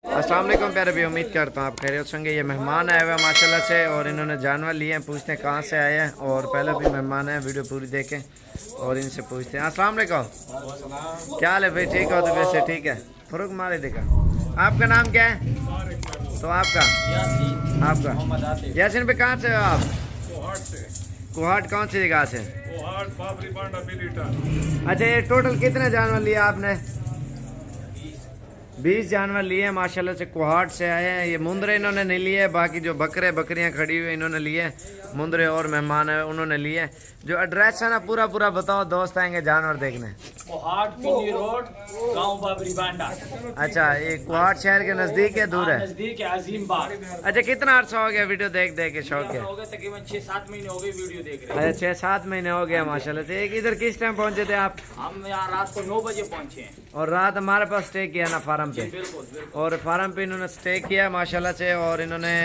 अस्सलाम वालेकुम प्यारे भी, उम्मीद करता हूँ आप खैरियत होंगे। ये मेहमान आए हुए हैं माशाल्लाह से और इन्होंने जानवर लिए हैं। पूछते हैं कहाँ से आए हैं और पहले भी मेहमान हैं, वीडियो पूरी देखें और इनसे पूछते हैं। अस्सलाम वालेकुम, क्या हाल है भाई? ठीक हो तो वैसे ठीक है। फरुख मारे देखा। आपका नाम क्या है? तो आपका यासिन भाई कहाँ से हो आप? कोहाट। कौन सी जगह से? अच्छा, ये टोटल कितने जानवर लिए आपने? 20 जानवर लिए माशाल्लाह से। कोहाट से आए हैं। ये मुंदरे इन्होंने नहीं लिए, बाकी जो बकरियां खड़ी हुई इन्होंने लिए। मुंदरे और मेहमान है उन्होंने लिए। जो एड्रेस है ना पूरा बताओ, दोस्त आएंगे जानवर देखने। कोहाट पिंडी रोड, गांव बाबरी बांडा। अच्छा, ये कोहाट शहर के नजदीक है, दूर है? नजदीक है, अजीम बाग। अच्छा, कितना अर्सा हो गया वीडियो देख के शौक है? हो गए तकरीबन 6-7 महीने हो गए वीडियो देख रहे हैं। अच्छा, 6-7 महीने हो गया माशाल्लाह से। इधर किस टाइम पहुंचे थे आप? हम यहाँ रात को 9 बजे पहुँचे हैं। और रात हमारे पास स्टे किया ना फार्म पे? बिल्कुल। और फार्म पे इन्होंने स्टे किया माशाल्लाह से और इन्होंने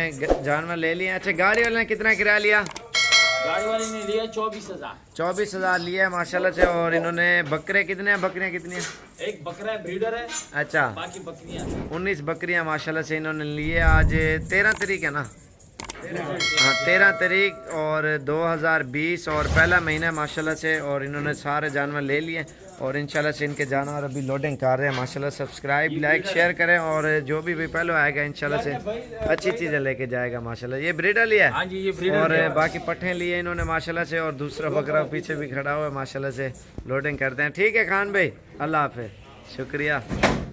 जानवर ले लिए। अच्छा, गाड़ी वाले ने कितना किराया लिया? गाड़ी वाले ने लिया 24,000। 24,000 लिया है माशाल्लाह से। और इन्होंने बकरियां कितनी हैं? एक बकरा है, ब्रीडर है। अच्छा, बाकी बकरियां 19 बकरियां माशाल्लाह से इन्होंने लिए। आज 13 तारीख है ना? हाँ, 13 तारीख और 2020 और पहला महीना माशाल्लाह से। और इन्होंने सारे जानवर ले लिए और इंशाल्लाह से इनके जानवर अभी लोडिंग कर रहे हैं माशाल्लाह। सब्सक्राइब लाइक शेयर करें और जो भी पहले आएगा इंशाल्लाह से अच्छी चीज़ें लेके जाएगा माशाल्लाह। ये ब्रीडर लिया है। हाँ जी, ये ब्रीडर और बाकी पट्ठे लिए इन्होंने माशाल्लाह से। और दूसरा बकरा पीछे भी खड़ा हुआ है माशाल्लाह से। लोडिंग करते हैं। ठीक है खान भाई, अल्लाह हाफिज़, शुक्रिया।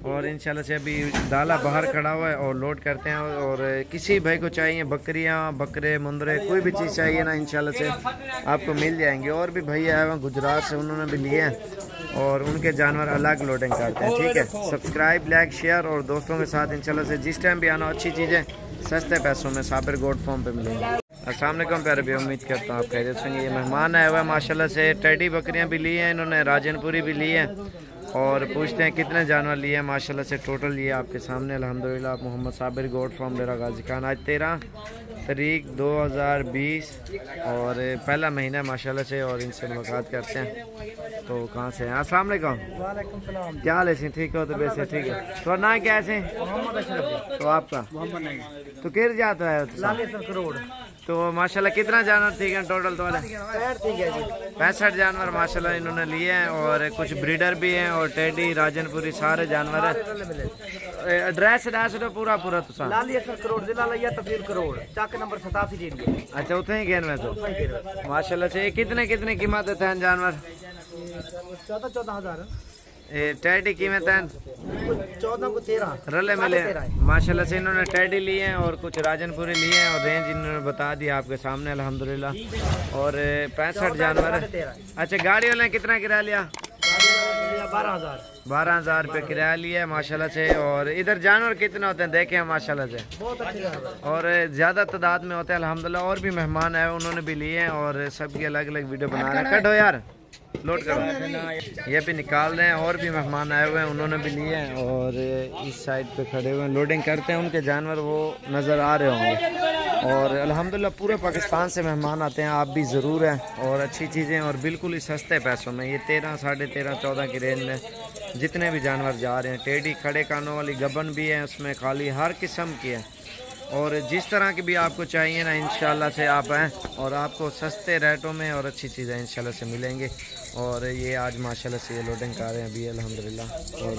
और इंशाल्लाह से अभी डाला बाहर खड़ा हुआ है और लोड करते हैं। और किसी भाई को चाहिए बकरियां, बकरे, मुंदरे, कोई भी चीज़ चाहिए ना इंशाल्लाह से आपको मिल जाएंगे। और भी भैया आए हुए गुजरात से, उन्होंने भी लिए हैं और उनके जानवर अलग लोडिंग करते हैं। ठीक है, सब्सक्राइब लाइक शेयर और दोस्तों के साथ इंशाल्लाह से जिस टाइम भी आना अच्छी चीज़ें सस्ते पैसों में साबिर गोट फॉर्म पे मिलेंगी। अस्सलाम वालेकुम प्यारे भी, उम्मीद करता हूँ आप खैरियत से। ये मेहमान आए हुए हैं माशाल्लाह से। टेडी बकरियाँ भी ली हैं इन्होंने, राजनपुरी भी ली हैं। और पूछते हैं कितने जानवर लिए हैं माशाल्लाह से। टोटल ये आपके सामने अल्हम्दुलिल्लाह मोहम्मद साबिर गोट फार्म डेरा गाजी खान। आज 13 तारीख 2020 और पहला महीना माशाल्लाह से। और इनसे मुलाकात करते हैं। तो कहाँ से हैं? अस्सलाम वालेकुम, क्या हाल है? ठीक हो तो वैसे ठीक है। तो ना क्या है? तो आपका तो किर जाता है करोड़। तो माशाल्लाह कितना जानवर ठीक है टोटल? तो 65 जानवर माशाल्लाह इन्होंने लिए हैं। और कुछ ब्रीडर भी हैं और टेडी राजनपुरी सारे जानवर हैं। एड्रेस तो पूरा तुसा करोड़ जिला लिया तफसील करोड़ चक नंबर 87 जी। अच्छा, उतने ही गेन में तो माशाल्लाह से। कितने कीमत है जानवर? 14,000। टेडी कीमत है 14 को 13 रले मिले माशाल्लाह से। इन्होंने टेडी लिए हैं और कुछ राजनपुरी लिए हैं और रेंज इन्होंने बता दिया आपके सामने अल्हम्दुलिल्लाह। और 65 जानवर। अच्छा, गाड़ी वाले ने कितना किराया लिया? 12,000 रुपये किराया लिया है माशाल्लाह से। और इधर जानवर कितने होते हैं देखे हैं माशाल्लाह से, और ज़्यादा तादाद में होते हैं अल्हम्दुलिल्लाह। और भी मेहमान आए उन्होंने भी लिए हैं और सबकी अलग अलग वीडियो बना रहे हैं। कटो यार, लोड करो, ये भी निकाल रहे हैं। और भी मेहमान आए हुए हैं उन्होंने भी लिए हैं और इस साइड पे खड़े हुए हैं, लोडिंग करते हैं। उनके जानवर वो नज़र आ रहे होंगे। और अल्हम्दुलिल्लाह पूरे पाकिस्तान से मेहमान आते हैं, आप भी ज़रूर हैं। और अच्छी चीज़ें और बिल्कुल ही सस्ते पैसों में। ये 13, 13.5, 14 की रेंज में जितने भी जानवर जा रहे हैं। टेडी, खड़े कानों वाली गबन भी है उसमें, खाली हर किस्म की है। और जिस तरह की भी आपको चाहिए ना इंशाल्लाह से आप आएँ और आपको सस्ते रेटों में और अच्छी चीज़ें इंशाल्लाह से मिलेंगे। और ये आज माशाल्लाह से ये लोडिंग कर रहे हैं अभी अल्हम्दुलिल्लाह। और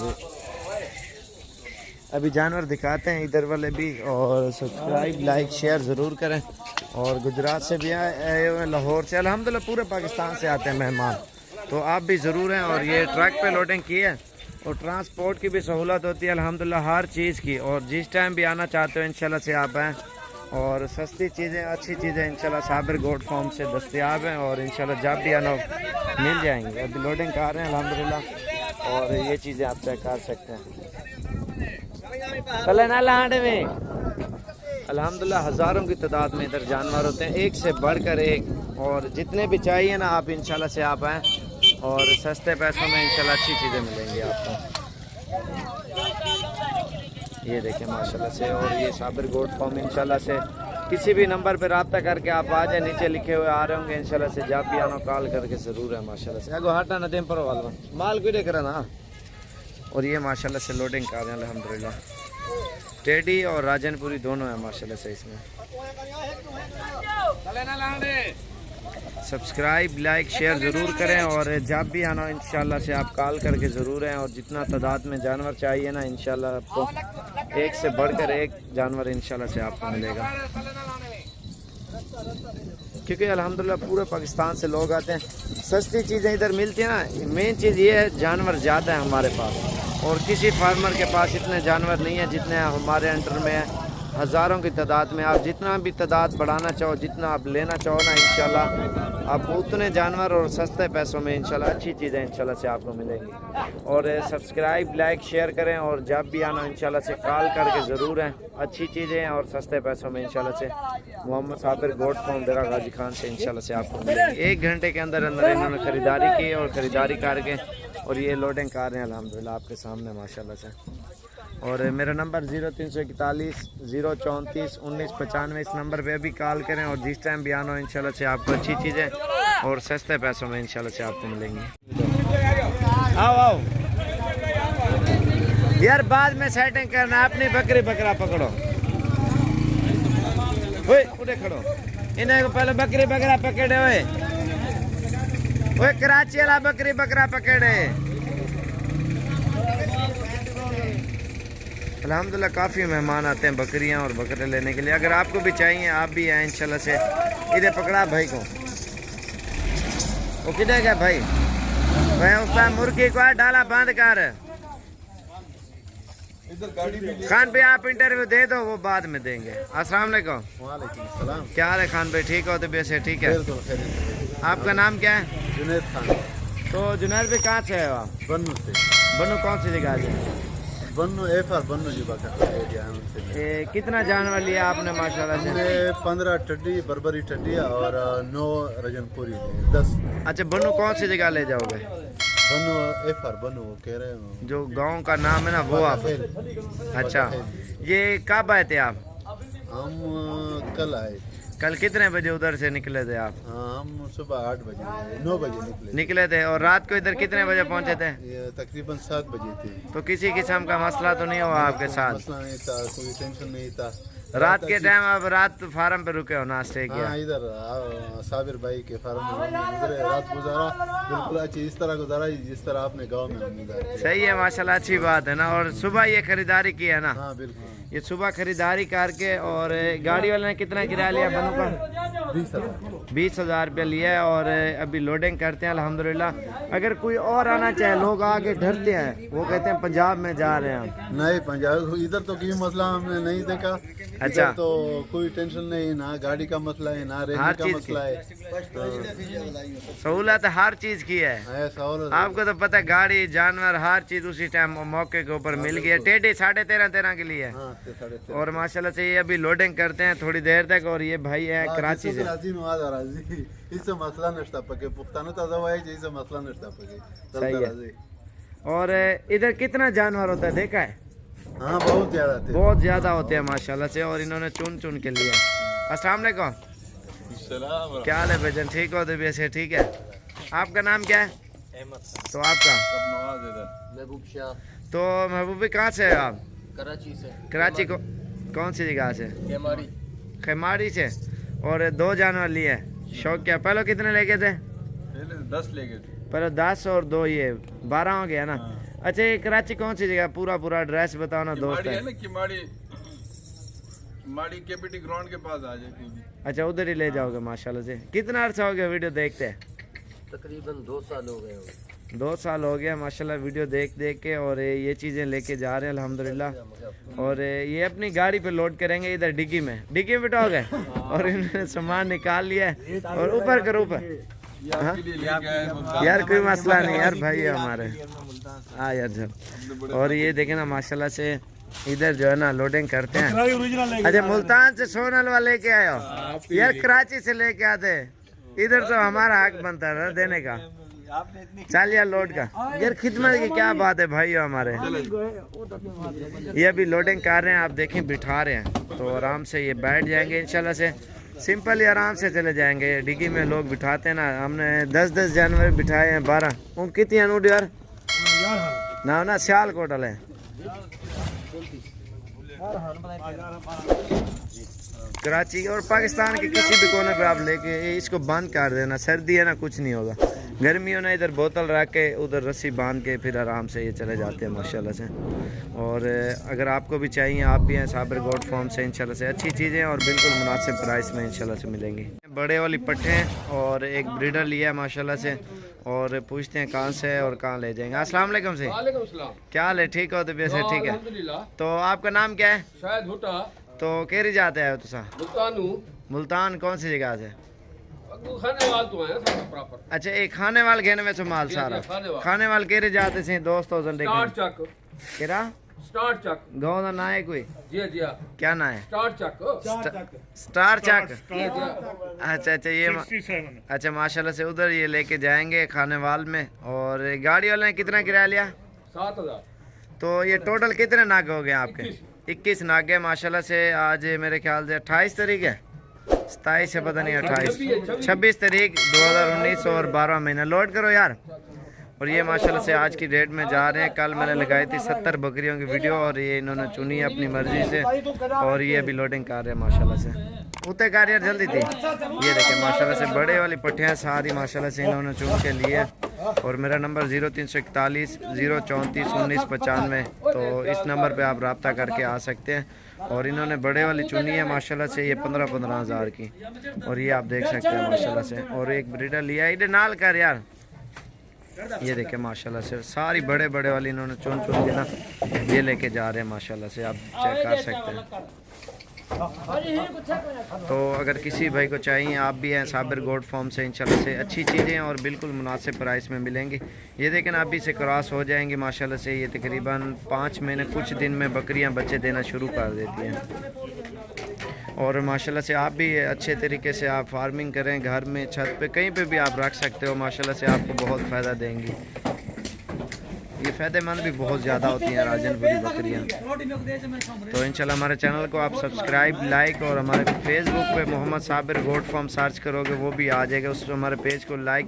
अभी जानवर दिखाते हैं इधर वाले भी। और सब्सक्राइब लाइक शेयर ज़रूर करें। और गुजरात से भी आए हुए हैं, लाहौर से, अल्हम्दुलिल्लाह पूरे पाकिस्तान से आते हैं मेहमान, तो आप भी ज़रूर हैं। और ये ट्रक पे लोडिंग की है और ट्रांसपोर्ट की भी सहूलत होती है अल्हम्दुलिल्लाह हर चीज़ की। और जिस टाइम भी आना चाहते हो इंशाल्लाह से आप आएँ। और सस्ती चीज़ें, अच्छी चीज़ें इंशाल्लाह साबिर गोट फार्म से दस्तयाब हैं और इंशाल्लाह जब भी आना मिल जाएंगे। अभी लोडिंग कर रहे हैं अल्हम्दुलिल्लाह और ये चीज़ें आप चेक कर सकते हैं। चले ना लांडे में अल्हम्दुलिल्लाह हज़ारों की तादाद में इधर जानवर होते हैं, एक से बढ़कर एक। और जितने भी चाहिए ना आप इंशाल्लाह से आप आएँ और सस्ते पैसों में इंशाल्लाह अच्छी चीज़ें मिलेंगी आपको। ये देखें माशाल्लाह से। और ये साबिर गोट फार्म इंशाल्लाह से किसी भी नंबर पे रब्ता करके आप आ जाए, नीचे लिखे हुए आ रहे होंगे इंशाल्लाह से। जब भी आना कॉल करके ज़रूर है माशाल्लाह से। अगो हटा नदीम पर वाला माल कोई देख रहा ना। और ये माशाल्लाह से लोडिंग कर रहे हैं अल्हम्दुलिल्लाह। टेडी और राजनपुरी दोनों है माशाल्लाह से इसमें। सब्सक्राइब लाइक शेयर ज़रूर करें और जब भी आना इंशाल्लाह से आप कॉल करके ज़रूर हैं। और जितना तादाद में जानवर चाहिए ना इंशाल्लाह आपको एक से बढ़कर एक जानवर इंशाल्लाह से आपको मिलेगा, क्योंकि अल्हम्दुलिल्लाह पूरे पाकिस्तान से लोग आते हैं। सस्ती चीज़ें इधर मिलती हैं ना, मेन चीज़ ये है जानवर ज़्यादा है हमारे पास और किसी फार्मर के पास इतने जानवर नहीं है जितने हमारे अंडर में है। हज़ारों की तादाद में आप जितना भी तादाद बढ़ाना चाहो, जितना आप लेना चाहो ना इंशाल्लाह आपको उतने जानवर और सस्ते पैसों में इंशाल्लाह अच्छी चीज़ें इंशाल्लाह से आपको मिलेंगी। और सब्सक्राइब लाइक शेयर करें और जब भी आना इंशाल्लाह से कॉल करके ज़रूर हैं। अच्छी चीज़ें और सस्ते पैसों में इंशाल्लाह से मोहम्मद साबिर गोट फार्म डेरा गाजी खान से इंशाल्लाह से आपको मिलेंगी। 1 घंटे के अंदर अंदर इन्होंने ख़रीदारी की और ख़रीदारी करके और ये लोडिंग कर रहे हैं अल्हम्दुलिल्लाह आपके सामने माशाल्लाह से। और मेरा नंबर 0341 034 1995, इस नंबर पे भी कॉल करें और जिस टाइम भी आना हो इंशाल्लाह से आपको अच्छी चीज़ें और सस्ते पैसों में इंशाल्लाह से आपको मिलेंगी। आओ आओ यार, बाद में सेटिंग करना, अपनी बकरी बकरा पकड़ो। ओए उठे खड़ो, इन्हें को पहले बकरी बकरा पकड़े। ओए कराची वाला बकरी बकरा पकड़े। अल्हम्दुलिल्लाह काफ़ी मेहमान आते हैं बकरियां और बकरे लेने के लिए। अगर आपको भी चाहिए आप भी आए इंशाल्लाह से। इधर पकड़ा भाई को, वो किधर गया भाई? वह उसका मुर्गी को डाला बंद कर। खान भाई आप इंटरव्यू दे दो, वो बाद में देंगे। अस्सलाम वालेकुम। वालेकुम। क्या हाल है खान भाई? ठीक हो? तो वैसे ठीक है। आपका नाम क्या है? जुनैद खान। तो जुनैद भाई कहाँ से है आप? बन्नू से। बन्नू कौन सी जगह से? बन्नू एफआर बन्नू जी बाका एरिया है उनसे। कितना जानवर लिया आपने माशाल्लाह से? 15 टड्डी बर्बरी टड्डी और 9 रजनपुरी 10। अच्छा, बन्नू कौन सी जगह ले जाओगे? बन्नू एफआर बन्नू वो कह रहे हैं जो गांव का नाम है ना वो आप? अच्छा, ये कब आए थे आप? हम कल आए। कल कितने बजे उधर से निकले थे आप? हम सुबह 8 बजे 9 बजे निकले थे। और रात को इधर कितने बजे पहुंचे थे? ये तकरीबन 7 बजे थे। तो किसी किस्म का मसला तो नहीं हुआ आपके साथ? मसला नहीं था, कोई टेंशन नहीं था। रात के टाइम आप रात फार्म पे रुके हो, नाश्ते किया? हाँ, इधर साबिर भाई के फार्म में रात गुजारा। बिल्कुल अच्छी इस तरह गुजारा जिस तरह आपने गांव में गुजारा। सही है माशाल्लाह, अच्छी बात है ना। और सुबह ये खरीदारी की है ना? हाँ बिल्कुल। ये सुबह खरीदारी करके और गाड़ी वाले ने कितना किराया लिया बनो का? 20,000 रुपया लिया है। और अभी लोडिंग करते हैं अल्हम्दुलिल्लाह। अगर कोई और आना चाहे, लोग आके डरते हैं, वो कहते हैं पंजाब में जा रहे हैं हम। नहीं, पंजाब इधर तो कोई मसला हमने नहीं देखा। अच्छा, तो कोई टेंशन नहीं, ना गाड़ी का मसला है ना रहने का मसला है। सहूलत हर चीज की है। सहूलत आपको तो पता है, गाड़ी जानवर हर चीज उसी टाइम मौके के ऊपर मिल गई है। टेढ़ी 13.5 के लिए। हाँ, और माशाल्लाह से ये अभी लोडिंग करते हैं थोड़ी देर तक। और ये भाई है कराची से। इससे मसला नष्टा पके पुख्ताना ताजा हुआ है, इससे मसला नष्टा पके। सही है। और इधर कितना जानवर होता है देखा है? हाँ, बहुत ज्यादा थे। बहुत ज्यादा होते हैं माशाल्लाह से। और इन्होंने चुन चुन के लिए। अस्सलाम वालेकुम। क्या हाल है भाईजान? ठीक हो? तो वैसे ठीक है। आपका नाम क्या है? तो आपका? महबूब शाह। तो महबूबी कहाँ से है आप? कराची से। कराची को कौन सी जगह से? खेमाड़ी। खेमाड़ी से। और 2 जानवर लिए, शौक क्या? पहले कितने लेके थे? पहले 10 ले गए। पहले 10 और 2 ये 12 हो गया ना? अच्छा, ये कराची कौन सी जगह? पूरा एड्रेस बताओ ना दोस्त है। किमाड़ी केपीटी ग्राउंड के पास आ जाए। अच्छा, उधर ही ले जाओगे माशाल्लाह से। कितना अर्सा हो गया वीडियो देखते हैं? तकरीबन 2 साल हो गए। 2 साल हो गया माशाल्लाह वीडियो देख के। और ये चीज़ें लेके जा रहे हैं अल्हम्दुलिल्लाह। और ये अपनी गाड़ी पे लोड करेंगे इधर डिग्गी में बिठाओगे। और इन्होंने सामान निकाल लिया है और ऊपर करो ऊपर। हाँ? यार कोई मसला नहीं यार, भाई है हमारे। हाँ यार जब। और ये देखे ना माशाल्लाह से इधर जो है ना लोडिंग करते हैं। अच्छा, मुल्तान से सोनल वाले लेके आए हो यार? कराची से लेके आते, इधर तो हमारा हक बनता है देने का। चल यार लोड का यार, खिदमत की क्या बात है भाई हमारे। ये अभी लोडिंग कर रहे हैं, आप देखें बिठा रहे हैं। तो आराम से ये बैठ जाएंगे इंशाल्लाह से। सिंपल ही आराम से चले जाएंगे। डिग्गी में लोग बिठाते हैं ना, हमने 10 जानवर बिठाए हैं। 12 उन कितनी यार ना सियालकोट वाले कराची और पाकिस्तान के किसी भी कोने पे आप लेके इसको बंद कर देना, सर्दी है ना कुछ नहीं होगा, गर्मियों ने इधर बोतल रख के उधर रस्सी बांध के फिर आराम से ये चले जाते हैं माशाल्लाह से। और अगर आपको भी चाहिए आप भी हैं साबिर गोट फार्म से इंशाल्लाह से अच्छी चीज़ें और बिल्कुल मुनासिब प्राइस में इंशाल्लाह से मिलेंगी। बड़े वाली पट्टे हैं और एक ब्रीडर लिया है माशाल्लाह से और पूछते हैं कहाँ से है और कहाँ ले जाएंगे। अस्सलाम वालेकुम से, क्या हाल है? ठीक हो? तबीयत से ठीक है? तो आपका नाम क्या है? शायद भुट्टा तो केरी जाते हैं तुसा? मुल्तानू मुल्तान कौन सी जगह से? खाने वाल तो है सब प्रॉपर। अच्छा एक खाने वाल घेने में माल सारा खाने वाल केरे जाते से दोस्तों स्टार्ट चक केरा स्टार्ट चक गाँव का ना है कोई? जी जी क्या ना है? स्टार्ट चक स्टार चक। जी जी अच्छा अच्छा ये अच्छा माशाल्लाह से उधर ये लेके जाएंगे खाने वाल में। और गाड़ी वाले ने कितना किराया लिया? 7000। तो ये टोटल कितने नागे हो गए आपके? 21 नागे माशाल्लाह से। आज मेरे ख्याल से 28 तारीख है, 27 से पता नहीं 28 26 तारीख 2019 और 12 महीना। लोड करो यार। और ये माशाल्लाह से आज की डेट में जा रहे हैं। कल मैंने लगाई थी 70 बकरियों की वीडियो और ये इन्होंने चुनी है अपनी मर्जी से और ये अभी लोडिंग कर रहे हैं माशाल्लाह से। उतने कार यार जल्दी थी। ये देखें माशाल्लाह से बड़े वाली पट्टियाँ सारी माशाल्लाह से इन्होंने चुन के लिए। और मेरा नंबर 0341 034 1995। तो इस नंबर पे आप रब्ता करके आ सकते हैं। और इन्होंने बड़े वाली चुनी है माशाल्लाह से, ये 15-15 हज़ार की। और ये आप देख सकते हैं माशाल्लाह से। और एक ब्रीडर लिया है इधर नाल कर यार। ये देखें माशाल्लाह से सारी बड़े बड़े वाली इन्होंने चुन के ना ये लेके जा रहे हैं माशाल्लाह से, आप चेक कर सकते हैं। तो अगर किसी भाई को चाहिए आप भी हैं साबिर गोट फार्म से इंशाल्लाह से अच्छी चीज़ें और बिल्कुल मुनासिब प्राइस में मिलेंगी। ये देखें अभी से क्रॉस हो जाएंगी माशाल्लाह से। ये तकरीबन 5 महीने कुछ दिन में बकरियां बच्चे देना शुरू कर देती हैं। और माशाल्लाह से आप भी अच्छे तरीके से आप फार्मिंग करें, घर में छत पे कहीं पे भी आप रख सकते हो माशाल्लाह से, आपको बहुत फ़ायदा देंगी। ये फ़ायदेमंद भी बहुत ज़्यादा होती हैं राजनपुरी बकरियाँ। तो इंशाल्लाह हमारे चैनल को आप सब्सक्राइब लाइक और हमारे फेसबुक पे Mohammad Sabir goat farm search करोगे वो भी आ जाएगा। उस हमारे पेज को लाइक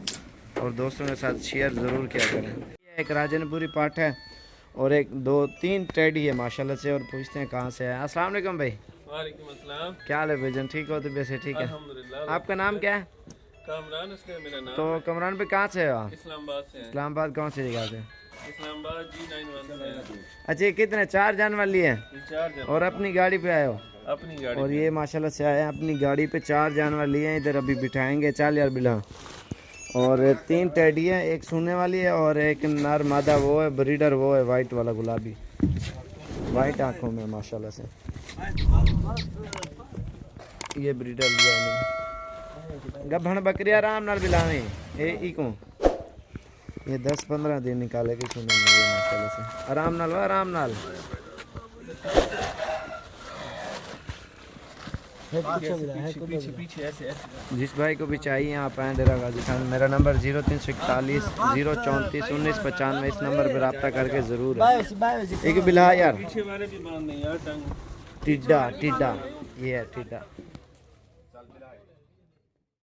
और दोस्तों के साथ शेयर ज़रूर किया करें। एक राजनपुरी पाठ है और एक 2-3 टेडी है माशाल्लाह से। और पूछते हैं कहाँ से है। अस्सलाम वालेकुम भाई। वालेकुम अस्सलाम। क्या हाल है भाईजान? ठीक हो? तो वैसे ठीक है। अल्हम्दुलिल्लाह। आपका नाम क्या है? कामरान इसका मेरा नाम। तो कमरान पे कहाँ से हो आप? इस्लामाबाद से है। इस्लामाबाद कौन सी जगह से? इस्लामाबाद G91 से। अच्छा ये कितने 4 जानवर लिए हैं 4 जन और अपनी गाड़ी पे आए हो? अपनी गाड़ी। और ये माशाल्लाह से आए हैं अपनी गाड़ी पे 4 जानवर लिए हैं। इधर अभी बिठाएंगे। चल यार बिला। और 3 टेडी हैं, एक सोने वाली है और एक नर मादा वो है ब्रीडर, वो है वाइट वाला गुलाबी वाइट आँखों में माशाल्लाह से। ये ब्रीडर लिया इन्होंने। गभण बकरिया आराम नाल बिलावे ए को ये 10-15 दिन निकाले के सुने माशाल्लाह से। आराम नाल आराम नाल। पीछे ऐसे जिस भाई को भी चाहिए आप आएँ डेरा गाजी खान। मेरा नंबर 0341 034 1995। इस नंबर पर रब्ता करके ज़रूर है। एक बिला यार पीछे वाले भी बांध नहीं यार टंग। टिड्डा ये है टिड्डा।